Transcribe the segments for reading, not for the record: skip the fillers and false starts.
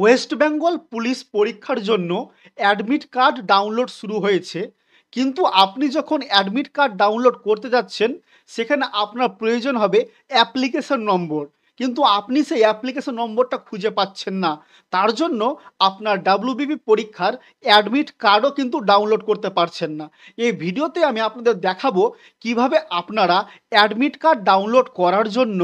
West Bengal police পরীক্ষার জন্য admit card download শুরু হয়েছে। কিন্তু আপনি যখন অ্যাডমিট কার্ড ডাউনলোড করতে যাচ্ছেন, সেখানে আপনার প্রয়োজন হবে অ্যাপ্লিকেশন নম্বর। কিন্তু আপনি সেই অ্যাপ্লিকেশন নম্বরটা খুঁজে পাচ্ছেন না। তার জন্য আপনার ডাব্লিউবিপি পরীক্ষার অ্যাডমিট কার্ডও কিন্তু ডাউনলোড করতে পারছেন না। এই ভিডিওতে আমি আপনাদের দেখাবো কিভাবে আপনারা অ্যাডমিট কার্ড ডাউনলোড করার জন্য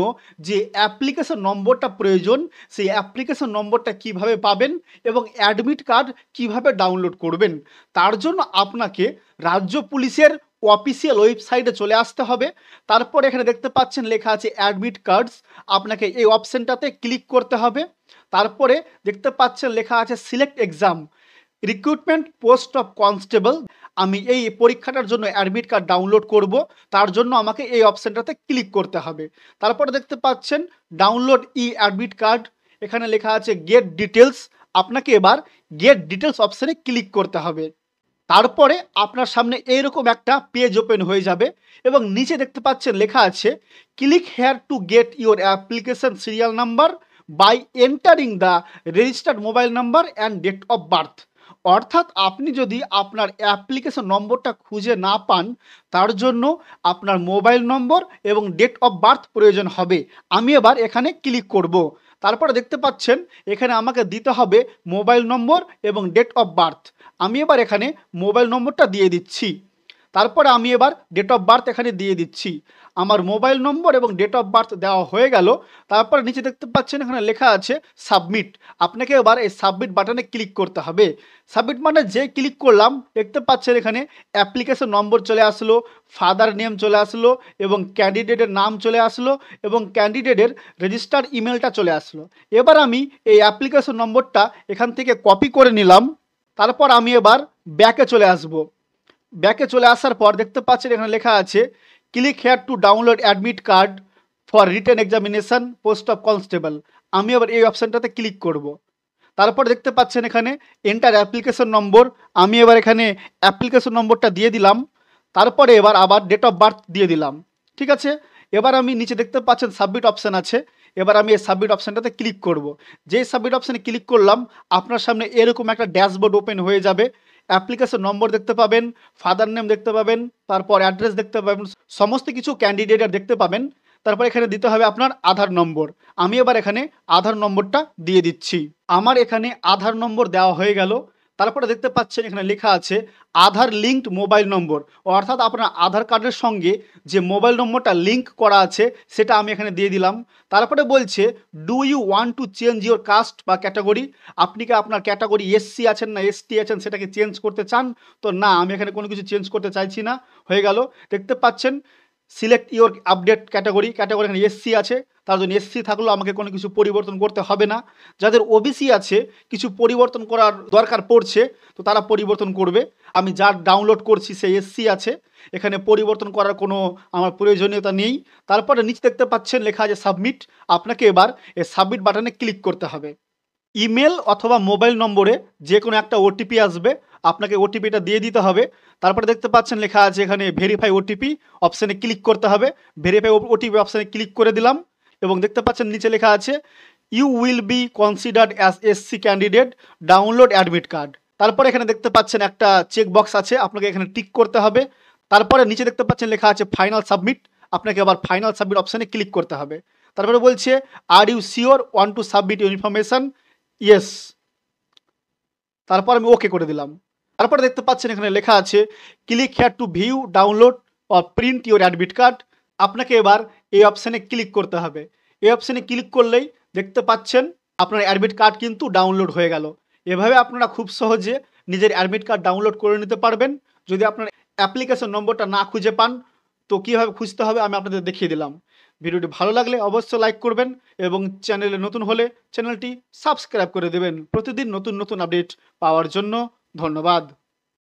যে অ্যাপ্লিকেশন নম্বরটা প্রয়োজন, সেই অ্যাপ্লিকেশন নম্বরটা কিভাবে পাবেন এবং অ্যাডমিট কার্ড কিভাবে ডাউনলোড করবেন। তার জন্য আপনাকে রাজ্য পুলিশের অফিসিয়াল ওয়েবসাইটে চলে আসতে হবে। তারপর এখানে দেখতে পাচ্ছেন লেখা আছে অ্যাডমিট কার্ডস, আপনাকে এই অপশনটাতে ক্লিক করতে হবে। তারপরে দেখতে পাচ্ছেন লেখা আছে select exam, recruitment post of constable. আমি এই পরীক্ষাটার জন্য অ্যাডমিট কার্ড ডাউনলোড করব, তার জন্য আমাকে এই অপশনটাতে ক্লিক করতে হবে। তারপরে দেখতে পাচ্ছেন ডাউনলোড ই অ্যাডমিট কার্ড, এখানে লেখা আছে গেট ডিটেলস। আপনাকে এবার গেট ডিটেলস অপশানে ক্লিক করতে হবে। তারপরে আপনার সামনে এইরকম একটা পেজ ওপেন হয়ে যাবে এবং নিচে দেখতে পাচ্ছেন লেখা আছে click here to get your application serial number by entering the registered mobile number and date of birth. অর্থাৎ আপনি যদি আপনার অ্যাপ্লিকেশন নম্বরটা খুঁজে না পান, তার জন্য আপনার মোবাইল নম্বর এবং ডেট অফ বার্থ প্রয়োজন হবে। আমি এবার এখানে ক্লিক করব। তারপরে দেখতে পাচ্ছেন এখানে আমাকে দিতে হবে মোবাইল নম্বর এবং ডেট অফ বার্থ। আমি এবার এখানে মোবাইল নম্বরটা দিয়ে দিচ্ছি। তারপরে আমি এবার ডেট অফ বার্থ এখানে দিয়ে দিচ্ছি। আমার মোবাইল নম্বর এবং ডেট অফ বার্থ দেওয়া হয়ে গেল। তারপর নিচে দেখতে পাচ্ছেন এখানে লেখা আছে সাবমিট। আপনাকে এবার এই সাবমিট বাটনে ক্লিক করতে হবে। সাবমিট মানে যে ক্লিক করলাম, দেখতে পাচ্ছেন এখানে অ্যাপ্লিকেশন নম্বর চলে আসলো, ফাদার নেম চলে আসলো এবং ক্যান্ডিডেটের নাম চলে আসলো এবং ক্যান্ডিডেটের রেজিস্টার ইমেলটা চলে আসলো। এবার আমি এই অ্যাপ্লিকেশন নম্বরটা এখান থেকে কপি করে নিলাম। তারপর আমি এবার ব্যাকে চলে আসব। ব্যাকে চলে আসার পর দেখতে পাচ্ছেন এখানে লেখা আছে click here to download admit card for written examination post of constable. আমি এবার এই অপশানটাতে ক্লিক করব। তারপর দেখতে পাচ্ছেন এখানে এন্টার অ্যাপ্লিকেশন নম্বর। আমি এবার এখানে অ্যাপ্লিকেশন নম্বরটা দিয়ে দিলাম। তারপরে এবার আবার ডেট অফ বার্থ দিয়ে দিলাম। ঠিক আছে, এবার আমি নিচে দেখতে পাচ্ছেন সাবমিট অপশান আছে। এবার আমি এই সাবমিট অপশানটাতে ক্লিক করব। যেই সাবমিট অপশানে ক্লিক করলাম, আপনার সামনে এরকম একটা ড্যাশবোর্ড ওপেন হয়ে যাবে। অ্যাপ্লিকেশন নম্বর দেখতে পাবেন, ফাদার নেম দেখতে পাবেন, তারপর অ্যাড্রেস দেখতে পাবেন, সমস্ত কিছু ক্যান্ডিডেটের দেখতে পাবেন। তারপর এখানে দিতে হবে আপনার আধার নম্বর। আমি এবার এখানে আধার নম্বরটা দিয়ে দিচ্ছি। আমার এখানে আধার নম্বর দেওয়া হয়ে গেল। তারপরে দেখতে পাচ্ছেন এখানে লেখা আছে আধার লিঙ্কড মোবাইল নম্বর, অর্থাৎ আপনার আধার কার্ডের সঙ্গে যে মোবাইল নম্বরটা লিঙ্ক করা আছে সেটা আমি এখানে দিয়ে দিলাম। তারপরে বলছে do you want to change your caste বা ক্যাটাগরি। আপনি কি আপনার ক্যাটাগরি এসসি আছেন না এসটি আছেন সেটাকে চেঞ্জ করতে চান? তো না, আমি এখানে কোনো কিছু চেঞ্জ করতে চাইছি না। হয়ে গেল। দেখতে পাচ্ছেন select your update category, category এখানে এসসি আছে, তার জন্য এসসি থাকলেও আমাকে কোনো কিছু পরিবর্তন করতে হবে না। যাদের ওবিসি আছে, কিছু পরিবর্তন করার দরকার পড়ছে, তো তারা পরিবর্তন করবে। আমি যার ডাউনলোড করছি সেই এসসি আছে, এখানে পরিবর্তন করার কোনো আমার প্রয়োজনীয়তা নেই। তারপরে নিচে দেখতে পাচ্ছেন লেখা আছে সাবমিট। আপনাকে এবার এই সাবমিট বাটনে ক্লিক করতে হবে। ইমেল অথবা মোবাইল নম্বরে যে কোনো একটা ওটিপি আসবে, আপনাকে ওটিপিটা দিয়ে দিতে হবে। তারপরে দেখতে পাচ্ছেন লেখা আছে এখানে ভেরিফাই ওটিপি, অপশানে ক্লিক করতে হবে। ভেরিফাই ওটিপি অপশানে ক্লিক করে দিলাম এবং দেখতে পাচ্ছেন নিচে লেখা আছে you will be considered as SC candidate, download admit card. তারপরে এখানে দেখতে পাচ্ছেন একটা চেক বক্স আছে, আপনাকে এখানে টিক করতে হবে। তারপরে নিচে দেখতে পাচ্ছেন লেখা আছে ফাইনাল সাবমিট। আপনাকে আবার ফাইনাল সাবমিট অপশানে ক্লিক করতে হবে। তারপরে বলছে are you sure want to submit your information? Yes. তারপর আমি ওকে করে দিলাম। তারপরে দেখতে পাচ্ছেন এখানে লেখা আছে click here two view download or print your admit card. আপনাকে এবার এই অপশানে ক্লিক করতে হবে। এই অপশানে ক্লিক করলেই দেখতে পাচ্ছেন আপনার অ্যাডমিট কার্ড কিন্তু ডাউনলোড হয়ে গেল। এভাবে আপনারা খুব সহজে নিজের অ্যাডমিট কার্ড ডাউনলোড করে নিতে পারবেন। যদি আপনার অ্যাপ্লিকেশন নম্বরটা না খুঁজে পান, তো কীভাবে খুঁজতে হবে আমি আপনাদের দেখিয়ে দিলাম। ভিডিওটি ভালো লাগলে অবশ্যই লাইক করবেন এবং চ্যানেলে নতুন হলে চ্যানেলটি সাবস্ক্রাইব করে দেবেন প্রতিদিন নতুন নতুন আপডেট পাওয়ার জন্য। ধন্যবাদ।